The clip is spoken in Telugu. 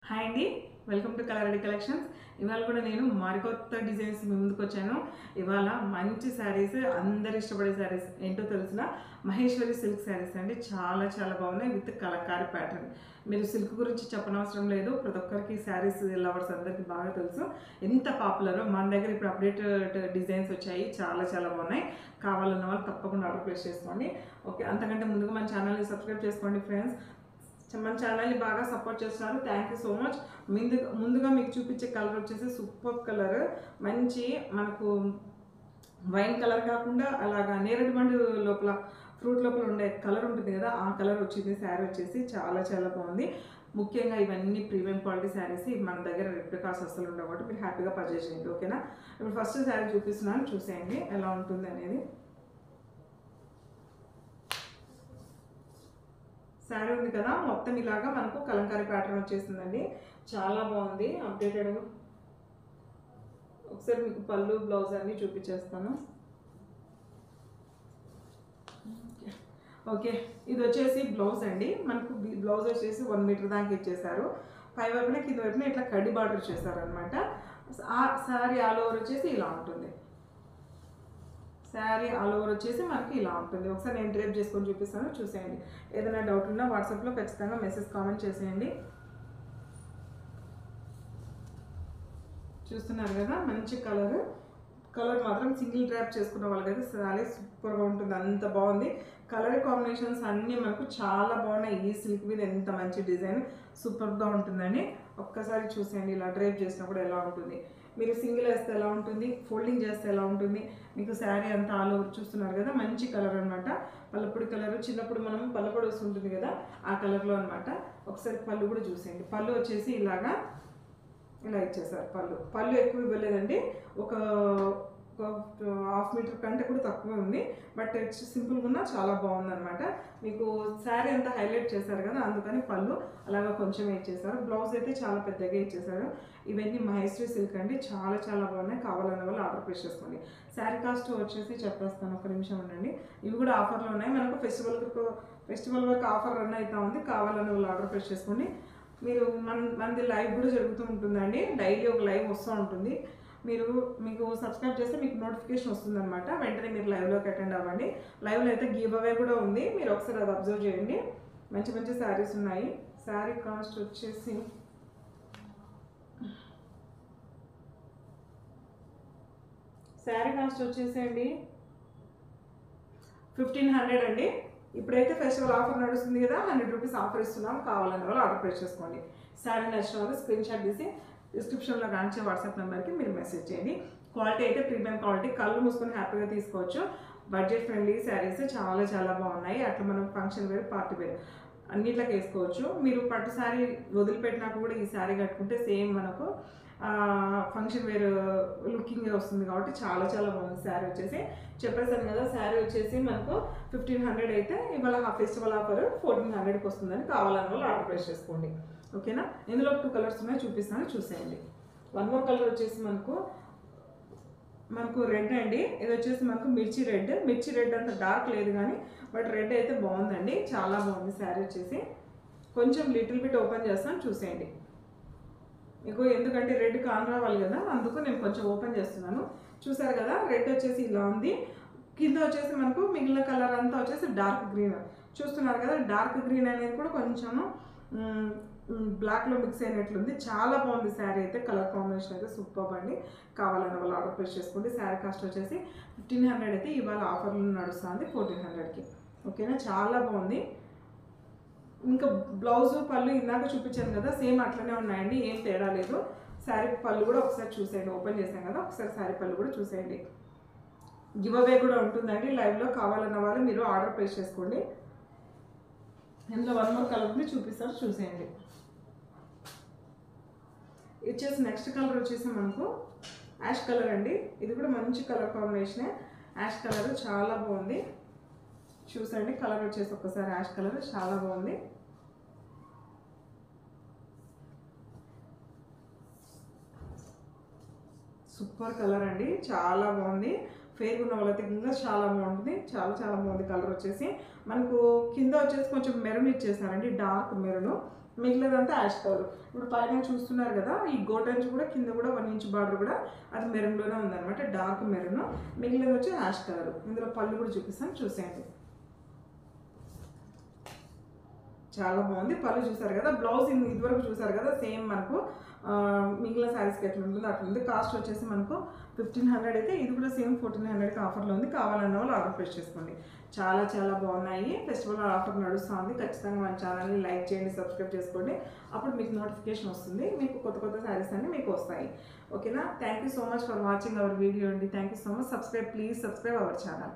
హాయ్ అండి, వెల్కమ్ టు కలర్ కలెక్షన్స్. ఇవాళ కూడా నేను మరికొత్త డిజైన్స్ ముందుకు వచ్చాను. ఇవాళ మంచి శారీస్, అందరు ఇష్టపడే శారీస్ ఏంటో తెలిసిన మహేశ్వరి సిల్క్ శారీస్ అండి. చాలా చాలా బాగున్నాయి విత్ కలంకారీ ప్యాటర్న్. మీరు సిల్క్ గురించి చెప్పనవసరం లేదు, ప్రతి ఒక్కరికి శారీస్ లవర్స్ అందరికీ బాగా తెలుసు ఎంత పాపులరో. మన దగ్గర ఇప్పుడు అప్డేటెడ్ డిజైన్స్ వచ్చాయి, చాలా చాలా బాగున్నాయి. కావాలన్న వాళ్ళు తప్పకుండా ఆర్డర్ ప్లేస్ చేసుకోండి. ఓకే, అంతకంటే ముందుగా మన ఛానల్ని సబ్స్క్రైబ్ చేసుకోండి ఫ్రెండ్స్. మన ఛానల్ని బాగా సపోర్ట్ చేస్తున్నారు, థ్యాంక్ యూ సో మచ్. ముందుగా మీకు చూపించే కలర్ వచ్చేసి సూపర్ కలర్, మంచి మనకు వైన్ కలర్ కాకుండా అలాగా నేరేడు పండు లోపల ఫ్రూట్ లోపల ఉండే కలర్ ఉంటుంది కదా, ఆ కలర్ వచ్చింది. శారీ వచ్చేసి చాలా చాలా బాగుంది. ముఖ్యంగా ఇవన్నీ ప్రీమియం క్వాలిటీ శారీస్, మన దగ్గర రెప్లికాస్ అసలు ఉండవు కాబట్టి మీరు హ్యాపీగా పర్చేస్ చేయండి. ఓకేనా, ఇప్పుడు ఫస్ట్ శారీ చూపిస్తున్నాను, చూసేయండి ఎలా ఉంటుంది అనేది. శారీ ఉంది కదా, మొత్తం ఇలాగా మనకు కలంకారీ ప్యాటర్న్ వచ్చేసిందండి. చాలా బాగుంది, అప్డేటెడ్. ఒకసారి మీకు పళ్ళు బ్లౌజ్ అన్ని చూపించేస్తాను. ఓకే, ఇది వచ్చేసి బ్లౌజ్ అండి. మనకు బ్లౌజ్ వచ్చేసి 1 మీటర్ దాకా ఇచ్చేసారు. పై వైపున కింద వైపున ఇట్లా కడ్డీ బార్డర్ చేశారు అనమాట. ఆ శారీ ఆల్ ఓవర్ వచ్చేసి ఇలా ఉంటుంది. శారీ ఆల్ ఓవర్ వచ్చేసి మనకి ఇలా ఉంటుంది. ఒకసారి నేను డ్రేప్ చేసుకొని చూపిస్తాను, చూసేయండి. ఏదైనా డౌట్ ఉన్నా వాట్సాప్లో ఖచ్చితంగా మెసేజ్ కామెంట్ చేసేయండి. చూస్తున్నారు కదా, మంచి కలర్ మాత్రం సింగిల్ డ్రాప్ చేసుకున్న వాళ్ళకైతే శారీ సూపర్గా ఉంటుంది, అంత బాగుంది. కలర్ కాంబినేషన్స్ అన్నీ మనకు చాలా బాగున్నాయి. ఈ సిల్క్ మీద ఎంత మంచి డిజైన్ సూపర్గా ఉంటుందండి. ఒక్కసారి చూసేయండి, ఇలా డ్రైప్ చేసినప్పుడు ఎలా ఉంటుంది. మీరు సింగిల్ వేస్తే ఎలా ఉంటుంది, ఫోల్డింగ్ చేస్తే ఎలా ఉంటుంది. మీకు శారీ అంతా ఆల్ ఓవర్ చూస్తున్నారు కదా, మంచి కలర్ అనమాట. పల్లపొడి కలర్, చిన్నప్పుడు మనం పల్లపొడి వస్తుంటుంది కదా, ఆ కలర్లో అనమాట. ఒకసారి పళ్ళు కూడా చూసేయండి. పళ్ళు వచ్చేసి ఇలా ఇచ్చేసారు. పళ్ళు ఎక్కువ ఇవ్వలేదండి, ఒక 1/2 మీటర్ కంటే కూడా తక్కువే ఉంది. బట్ సింపుల్గా ఉన్నా చాలా బాగుందన్నమాట. మీకు శారీ అంతా హైలైట్ చేశారు కదా, అందుకని పళ్ళు అలాగా కొంచెం ఇచ్చేసారు. బ్లౌజ్ అయితే చాలా పెద్దగా ఇచ్చేసారు. ఇవన్నీ మహేశ్వరి సిల్క్ అండి, చాలా చాలా బాగున్నాయి. కావాలన్న వాళ్ళు ఆర్డర్ ప్లేస్ చేసుకోండి. శారీ కాస్ట్ వచ్చేసి చెప్పేస్తాను, ఒక నిమిషం ఉండండి. ఇవి కూడా ఆఫర్లో ఉన్నాయి. మనకు ఫెస్టివల్ వరకు ఆఫర్ రన్ అవుతా ఉంది. కావాలన్న వాళ్ళు ఆర్డర్ ప్లేస్ చేసుకోండి. మీరు మనది లైవ్ కూడా జరుగుతూ ఉంటుందండి, డైలీ ఒక లైవ్ వస్తూ ఉంటుంది. మీకు సబ్స్క్రైబ్ చేస్తే మీకు నోటిఫికేషన్ వస్తుంది అనమాట. వెంటనే మీరు లైవ్లోకి అటెండ్ అవ్వండి. లైవ్లో అయితే గివ్ అవే కూడా ఉంది, మీరు ఒకసారి అది అబ్జర్వ్ చేయండి. మంచి మంచి శారీస్ ఉన్నాయి. శారీ కాస్ట్ వచ్చేసి అండి 1500 అండి. ఇప్పుడైతే ఫెస్టివల్ ఆఫర్ నడుస్తుంది కదా, 100 రూపీస్ ఆఫర్ ఇస్తున్నాం. కావాలనే వాళ్ళు ఆర్డర్ ప్లేస్ చేసుకోండి. శారీ నచ్చిన వాళ్ళు స్క్రీన్ షాట్ తీసి డిస్క్రిప్షన్లో కానిచ్చే వాట్సాప్ నెంబర్కి మీరు మెసేజ్ చేయండి. క్వాలిటీ అయితే ప్రీమియం క్వాలిటీ, కళ్ళు మూసుకొని హ్యాపీగా తీసుకోవచ్చు. బడ్జెట్ ఫ్రెండ్లీ శారీస్ చాలా చాలా బాగున్నాయి. అట్లా మనం ఫంక్షన్ వేర్, పార్టీ వేర్ అన్నిట్లకి వేసుకోవచ్చు. మీరు పట్టు శారీ వదిలిపెట్టినాక కూడా ఈ శారీ కట్టుకుంటే సేమ్ మనకు ఫంక్షన్ వేర్ లుకింగ్ వస్తుంది కాబట్టి చాలా చాలా బాగుంది. శారీ వచ్చేసి చెప్పేసాను కదా, శారీ వచ్చేసి మనకు 1500 అయితే ఇవాళ ఫెస్టివల్ ఆఫర్ 1400కి వస్తుందని. కావాలన్న వాళ్ళు ఆర్డర్ ప్లేస్ చేసుకోండి. ఓకేనా, ఇందులో 2 కలర్స్ ఉన్నాయి, చూపిస్తాను, చూసేయండి. 1 మోర్ కలర్ వచ్చేసి మనకు రెడ్ అండి. ఇది వచ్చేసి మనకు మిర్చి రెడ్ అంత డార్క్ లేదు కానీ బట్ రెడ్ అయితే బాగుందండి, చాలా బాగుంది. శారీ వచ్చేసి కొంచెం లిటిల్ బిట్ ఓపెన్ చేస్తాను, చూసేయండి. మీకు ఎందుకంటే రెడ్ కాన్ రావాలి కదా, అందుకు నేను కొంచెం ఓపెన్ చేస్తున్నాను. చూసారు కదా, రెడ్ వచ్చేసి ఇలా ఉంది. కింద వచ్చేసి మనకు మిగిలిన కలర్ అంతా వచ్చేసి డార్క్ గ్రీన్. చూస్తున్నారు కదా, డార్క్ గ్రీన్ అనేది కూడా కొంచెము బ్లాక్లో మిక్స్ అయినట్లుంది. చాలా బాగుంది శారీ అయితే, కలర్ కాంబినేషన్ అయితే సూపర్ అండి. కావాలన్న వాళ్ళు ఆర్డర్ ప్లేస్ చేసుకోండి. శారీ కాస్ట్ వచ్చేసి 1500 అయితే ఇవాళ ఆఫర్లు నడుస్తుంది 1400కి. ఓకేనా, చాలా బాగుంది. ఇంకా బ్లౌజు పళ్ళు ఇందాక చూపించాను కదా, సేమ్ అట్లనే ఉన్నాయండి, ఏం తేడా లేదు. శారీ పళ్ళు కూడా ఒకసారి చూసేయండి, ఓపెన్ చేసాం కదా, ఒకసారి శారీ పళ్ళు కూడా చూసేయండి. గివ్ అవే కూడా ఉంటుందండి లైవ్లో. కావాలన్న వాళ్ళు మీరు ఆర్డర్ ప్లేస్ చేసుకోండి. ఇందులో 1 మోర్ కలర్ ఉంది, చూపిస్తారు, చూసేయండి. వచ్చేసి నెక్స్ట్ కలర్ వచ్చేసి మనకు యాష్ కలర్ అండి. ఇది కూడా మంచి కలర్ కాంబినేషనే, యాష్ కలర్ చాలా బాగుంది. చూసండి, కలర్ వచ్చేసి ఒక్కసారి యాష్ కలర్ చాలా బాగుంది. సూపర్ కలర్ అండి, చాలా బాగుంది. ఫేర్ ఉన్న వాళ్ళైతే ఇంకా చాలా బాగుంటుంది, చాలా చాలా బాగుంది. కలర్ వచ్చేసి మనకు కింద వచ్చేసి కొంచెం మెరూన్ ఇచ్చేసారండి, డార్క్ మెరూన్. మిగిలినదంతా యాష్ కలర్. ఇప్పుడు పైన చూస్తున్నారు కదా, ఈ గోల్డ్ అంచు కూడా కింద కూడా 1 ఇంచ్ బార్డర్ కూడా అది మెరూన్లోనే ఉందన్నమాట, డార్క్ మెరూన్. మిగిలినది వచ్చి యాష్ కలర్. ఇందులో పళ్ళు కూడా చూపిస్తాను, చూసేయండి. చాలా బాగుంది. పళ్ళు చూసారు కదా, బ్లౌజ్ ఇదివరకు చూసారు కదా, సేమ్ మనకు మిగిలిన శారీస్కి ఎట్లా ఉంటుందో అట్లా ఉంది. కాస్ట్ వచ్చేసి మనకు 1500 అయితే, ఇది కూడా సేమ్ 1400కి ఆఫర్లో ఉంది. కావాలన్న వాళ్ళు ఆర్డర్ ప్లేస్ చేసుకోండి. చాలా చాలా బాగున్నాయి. ఫెస్టివల్ ఆఫర్ నడుస్తుంది. ఖచ్చితంగా మన ఛానల్ని లైక్ చేయండి, సబ్స్క్రైబ్ చేసుకోండి. అప్పుడు మీకు నోటిఫికేషన్ వస్తుంది, మీకు కొత్త కొత్త శారీస్ అన్నీ మీకు వస్తాయి. ఓకేనా? Thank you so much for watching our video అండి. Thank you so much. Please subscribe our channel.